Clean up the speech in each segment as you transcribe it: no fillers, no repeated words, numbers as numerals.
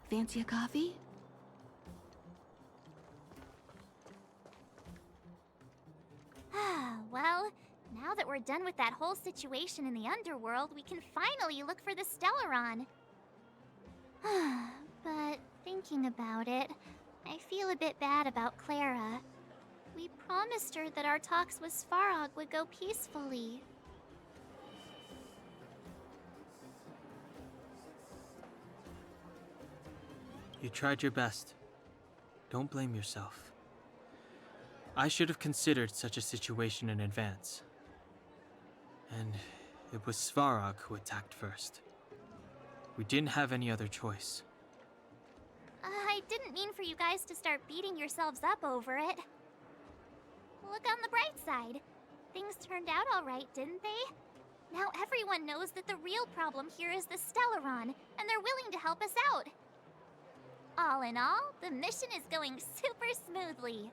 Fancy a coffee? Well, now that we're done with that whole situation in the underworld, we can finally look for the Stellaron. But thinking about it, I feel a bit bad about Clara. We promised her that our talks with Svarog would go peacefully. You tried your best. Don't blame yourself. I should have considered such a situation in advance. And it was Svarog who attacked first. We didn't have any other choice. I didn't mean for you guys to start beating yourselves up over it. Look on the bright side. Things turned out all right, didn't they? Now everyone knows that the real problem here is the Stellaron, and they're willing to help us out. All in all, the mission is going super smoothly.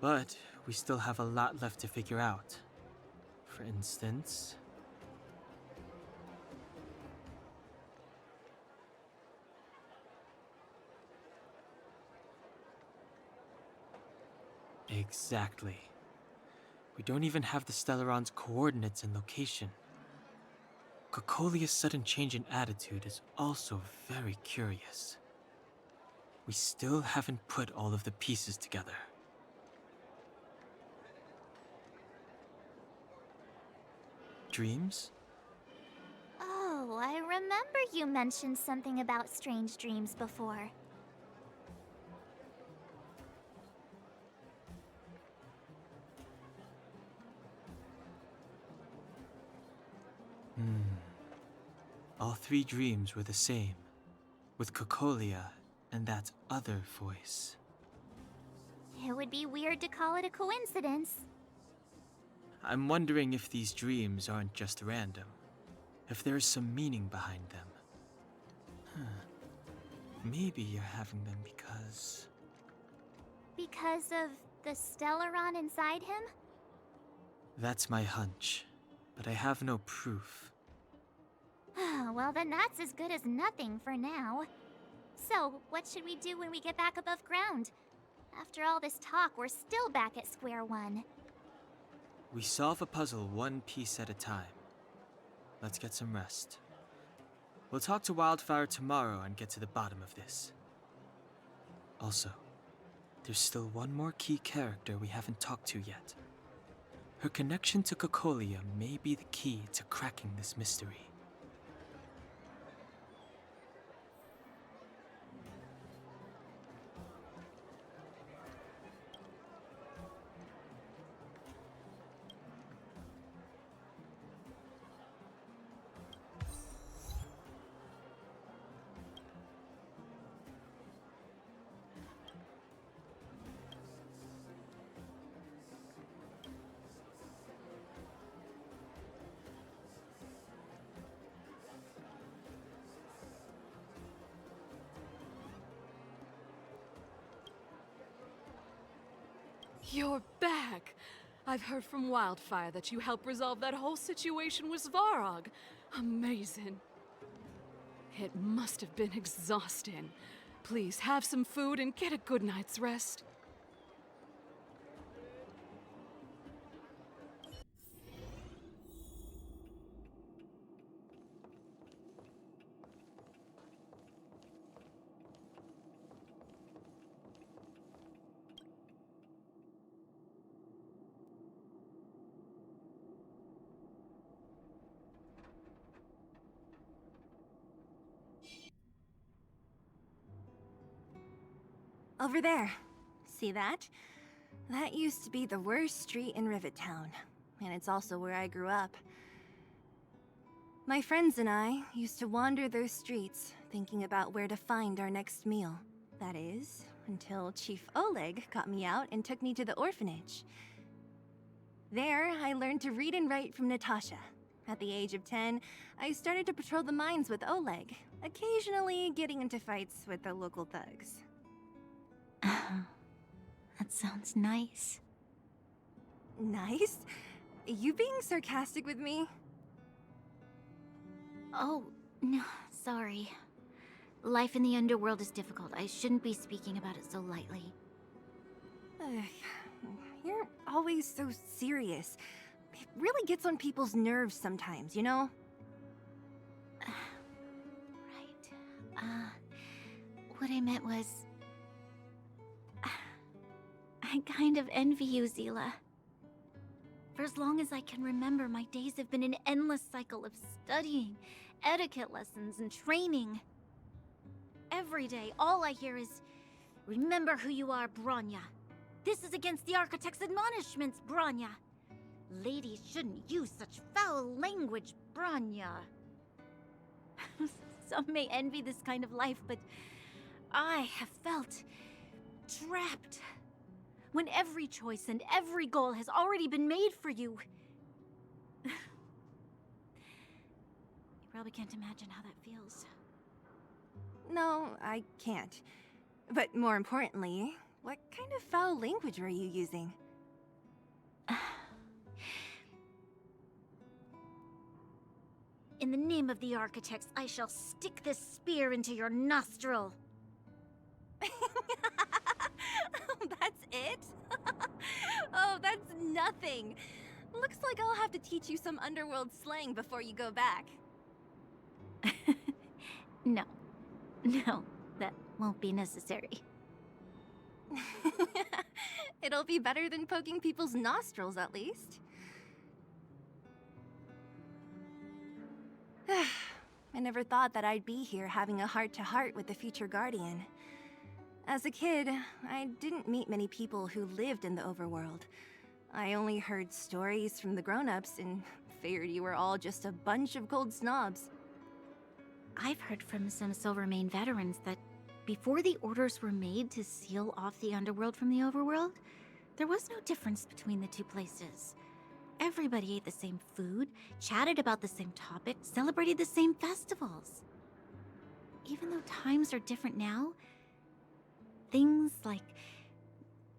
But we still have a lot left to figure out. For instance... Exactly. We don't even have the Stellaron's coordinates and location. Cocolia's sudden change in attitude is also very curious. We still haven't put all of the pieces together. Dreams? Oh, I remember you mentioned something about strange dreams before. All three dreams were the same, with Cocolia and that other voice. It would be weird to call it a coincidence. I'm wondering if these dreams aren't just random, if there's some meaning behind them. Maybe you're having them because... Because of the Stellaron inside him? That's my hunch, but I have no proof. Well, then that's as good as nothing for now. So, what should we do when we get back above ground? After all this talk, we're still back at square one. We solve a puzzle one piece at a time. Let's get some rest. We'll talk to Wildfire tomorrow and get to the bottom of this. Also, there's still one more key character we haven't talked to yet. Her connection to Cocolia may be the key to cracking this mystery. You're back! I've heard from Wildfire that you helped resolve that whole situation with Svarog. Amazing. It must have been exhausting. Please have some food and get a good night's rest. Over there. See that? That used to be the worst street in Rivet Town, and it's also where I grew up. My friends and I used to wander those streets, thinking about where to find our next meal. That is, until Chief Oleg got me out and took me to the orphanage. There, I learned to read and write from Natasha. At the age of 10, I started to patrol the mines with Oleg, occasionally getting into fights with the local thugs. That sounds nice. Nice? You being sarcastic with me? Oh, no, sorry. Life in the underworld is difficult. I shouldn't be speaking about it so lightly. Ugh, you're always so serious. It really gets on people's nerves sometimes, you know? Right. What I meant was... I kind of envy you, Zila. For as long as I can remember, my days have been an endless cycle of studying, etiquette lessons, and training. Every day, all I hear is, "Remember who you are, Bronya. This is against the Architect's admonishments, Bronya. Ladies shouldn't use such foul language, Bronya." Some may envy this kind of life, but I have felt trapped. When every choice and every goal has already been made for you. You probably can't imagine how that feels. No, I can't. But more importantly, what kind of foul language were you using? In the name of the Architects, I shall stick this spear into your nostril. That's it? Oh, that's nothing. Looks like I'll have to teach you some underworld slang before you go back. No, that won't be necessary. It'll be better than poking people's nostrils, at least. I never thought that I'd be here having a heart-to-heart with the future Guardian. As a kid, I didn't meet many people who lived in the overworld. I only heard stories from the grown-ups and figured you were all just a bunch of cold snobs. I've heard from some Silvermane veterans that before the orders were made to seal off the underworld from the overworld, there was no difference between the two places. Everybody ate the same food, chatted about the same topics, celebrated the same festivals. Even though times are different now, things like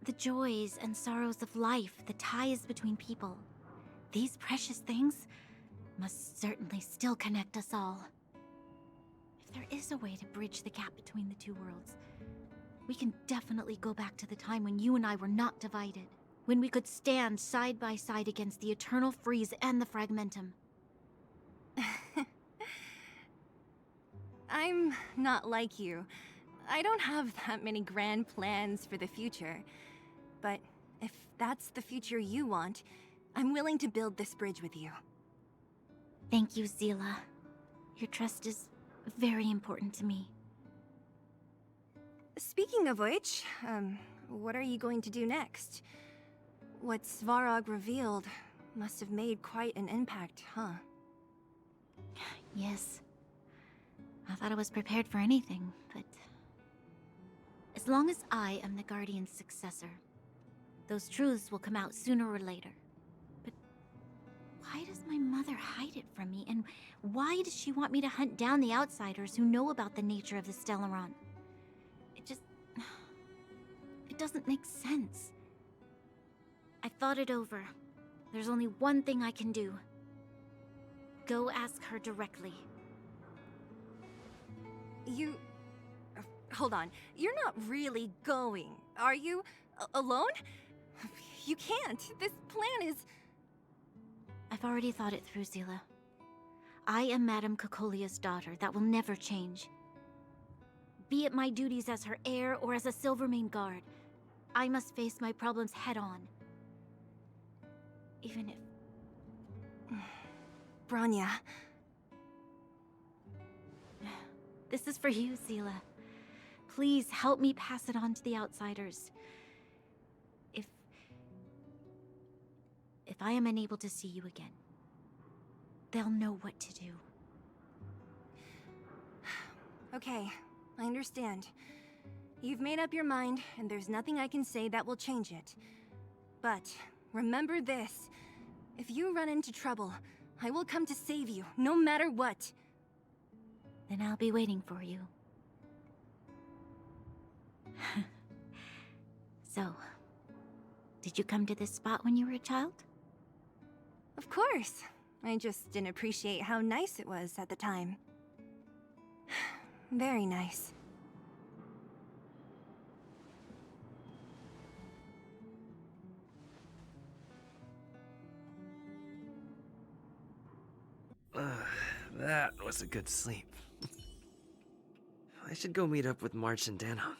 the joys and sorrows of life, the ties between people, these precious things must certainly still connect us all. If there is a way to bridge the gap between the two worlds, we can definitely go back to the time when you and I were not divided, when we could stand side by side against the Eternal Freeze and the Fragmentum. I'm not like you. I don't have that many grand plans for the future. But if that's the future you want, I'm willing to build this bridge with you. Thank you, Zila. Your trust is very important to me. Speaking of which, what are you going to do next? What Svarog revealed must have made quite an impact, huh? Yes. I thought I was prepared for anything, but... as long as I am the Guardian's successor, those truths will come out sooner or later. But why does my mother hide it from me, and why does she want me to hunt down the outsiders who know about the nature of the Stellaron? It doesn't make sense. I've thought it over. There's only one thing I can do. Go ask her directly. You... hold on. You're not really going, are you? Alone? You can't. This plan is... I've already thought it through, Zila. I am Madame Cocolia's daughter. That will never change. Be it my duties as her heir or as a Silvermane guard, I must face my problems head-on. Even if... Bronya. This is for you, Zila. Please help me pass it on to the outsiders. If I am unable to see you again, they'll know what to do. Okay, I understand. You've made up your mind, and there's nothing I can say that will change it. But remember this. If you run into trouble, I will come to save you, no matter what. Then I'll be waiting for you. So, did you come to this spot when you were a child? Of course. I just didn't appreciate how nice it was at the time. Very nice. That was a good sleep. I should go meet up with March and Danhong.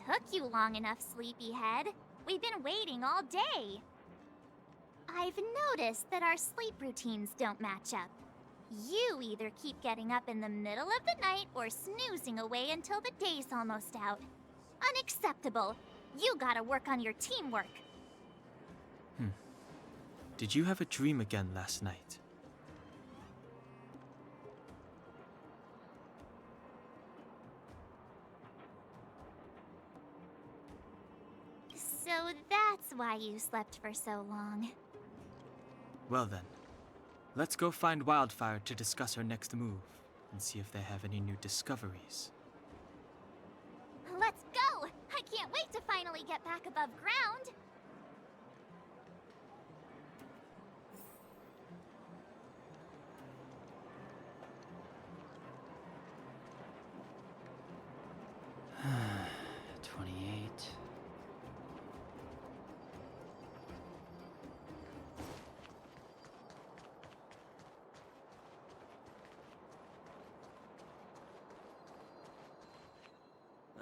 Took you long enough, sleepyhead. We've been waiting all day. I've noticed that our sleep routines don't match up. You either keep getting up in the middle of the night or snoozing away until the day's almost out. Unacceptable. You gotta work on your teamwork. Did you have a dream again last night? So that's why you slept for so long. Well then, let's go find Wildfire to discuss our next move and see if they have any new discoveries. Let's go! I can't wait to finally get back above ground!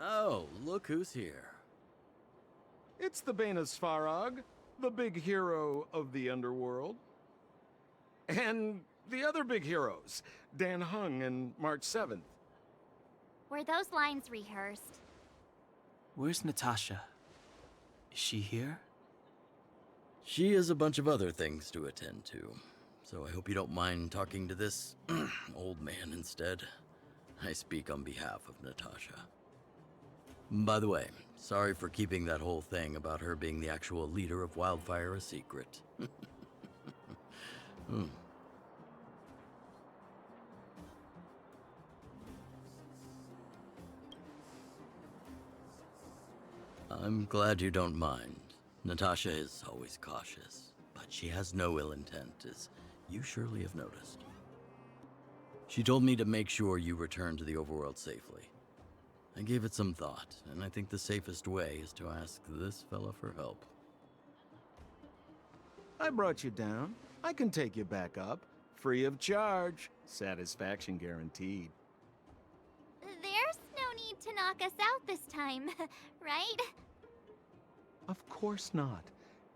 Oh, look who's here. It's the Banus Farag, the big hero of the underworld. And the other big heroes, Dan Hung and March 7th. Were those lines rehearsed? Where's Natasha? Is she here? She has a bunch of other things to attend to, so I hope you don't mind talking to this old man instead. I speak on behalf of Natasha. By the way, sorry for keeping that whole thing about her being the actual leader of Wildfire a secret. I'm glad you don't mind. Natasha is always cautious, but she has no ill intent, as you surely have noticed. She told me to make sure you return to the overworld safely. I gave it some thought, and I think the safest way is to ask this fella for help. I brought you down. I can take you back up. Free of charge. Satisfaction guaranteed. There's no need to knock us out this time, right? Of course not.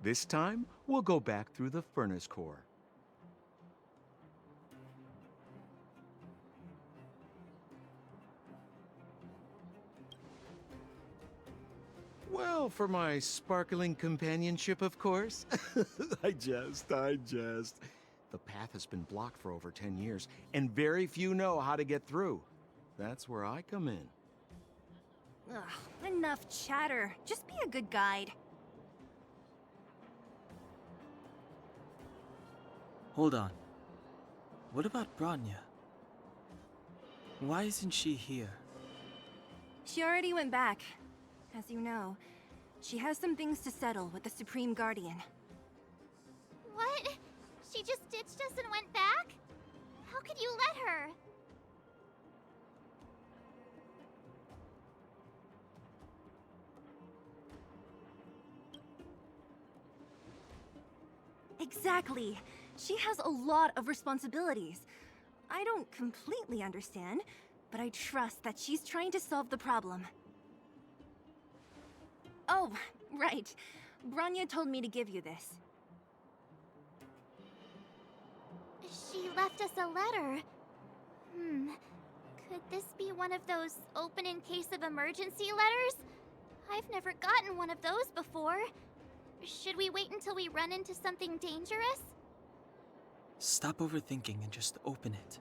This time, we'll go back through the furnace core. Well, for my sparkling companionship, of course. I jest. The path has been blocked for over 10 years, and very few know how to get through. That's where I come in. Ugh, enough chatter. Just be a good guide. Hold on. What about Branya? Why isn't she here? She already went back. As you know, she has some things to settle with the Supreme Guardian. What? She just ditched us and went back? How could you let her? Exactly. She has a lot of responsibilities. I don't completely understand, but I trust that she's trying to solve the problem. Oh, right. Branya told me to give you this. She left us a letter. Could this be one of those open in case of emergency letters? I've never gotten one of those before. Should we wait until we run into something dangerous? Stop overthinking and just open it.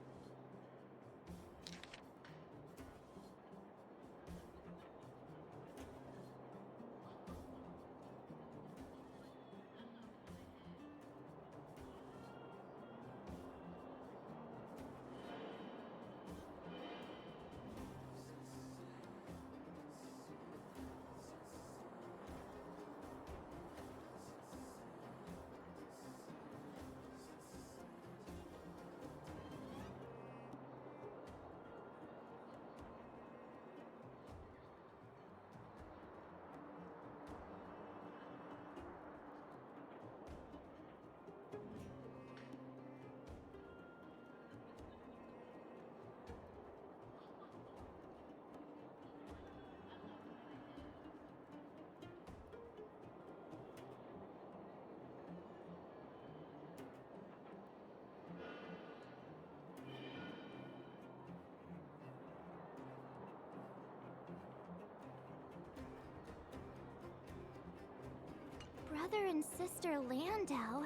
brother and sister Landau.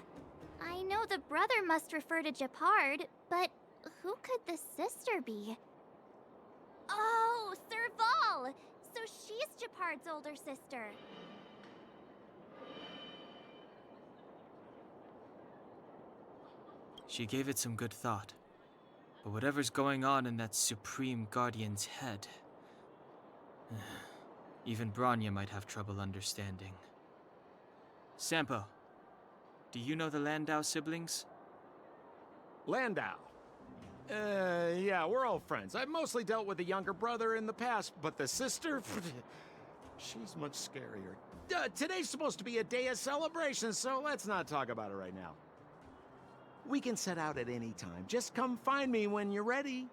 I know the brother must refer to Gepard, but who could the sister be? Oh, Serval! So she's Gepard's older sister. She gave it some good thought. But whatever's going on in that Supreme Guardian's head, even Branya might have trouble understanding. Sampo, do you know the Landau siblings? Landau. Yeah, we're all friends. I've mostly dealt with the younger brother in the past, but the sister, she's much scarier. Today's supposed to be a day of celebration, so let's not talk about it right now. We can set out at any time. Just come find me when you're ready.